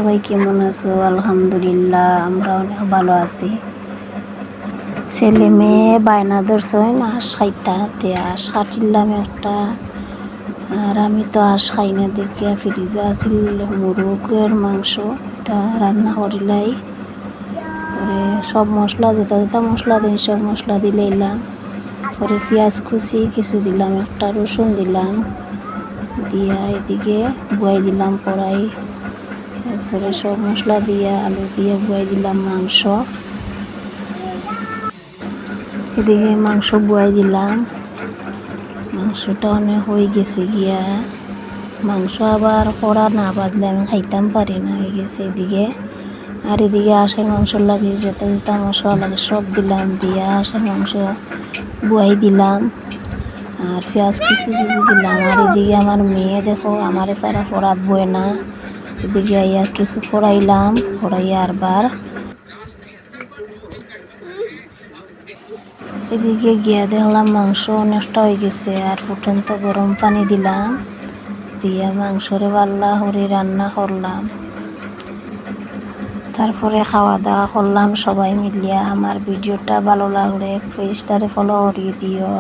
সবাই কেমন আছো? আলহামদুলিল্লাহ, আমরা অনেক ভালো আছি। ছেলে মেয়ে বায়না ধরছই হাঁস খাইতা, হাঁস কাটিলাম একটা। আর আমি তো হাঁস খাই না দেখিয়া ফ্রিজে আছিল মুরগের মাংস, এটা রান্না করিলাই। পরে সব মশলা যেটা যেটা মশলা দিই সব মশলা দিলে এলাম। পরে পেঁয়াজ কুচি কিছু দিলাম, একটা রসুন দিলাম, দিয়া এদিকে বয়াই দিলাম কড়াই। এরপরে সব মশলা দিয়ে আলু দিয়ে বয়াই দিলাম মাংস। এদিকে মাংস বয়াই দিলাম, মাংসটা অনেক হয়ে গেছে গিয়া। মাংস আবার কড়া না বাঁধলে আমি খাইতাম পারি না, হয়ে গেছে এদিকে। আর এদিকে হাঁসের মাংস লাগে যেটা যেটা মশলা লাগে সব দিলাম, দিয়া হাঁসের মাংস বয়াই দিলাম। আর পেঁয়াজ কিছু দিলাম। আর এদিকে আমার মেয়ে দেখো আমারে সারা ফরাত বয় না, এদিকে আইয়া কিছু ফোড়াইলাম, ফোড়াইয়া আরবার এদিকে গিয়া দেখলাম মাংস অনেকটা হয়ে গেছে। আর ফুটন্ত গরম পানি দিলাম, দিয়া মাংসরে পাল্লা করে রান্না করলাম। তারপরে খাওয়া দাওয়া করলাম সবাই মিলিয়া। আমার ভিডিওটা ভালো লাগলে প্লিজ তারে ফলো করিয়ে দিও।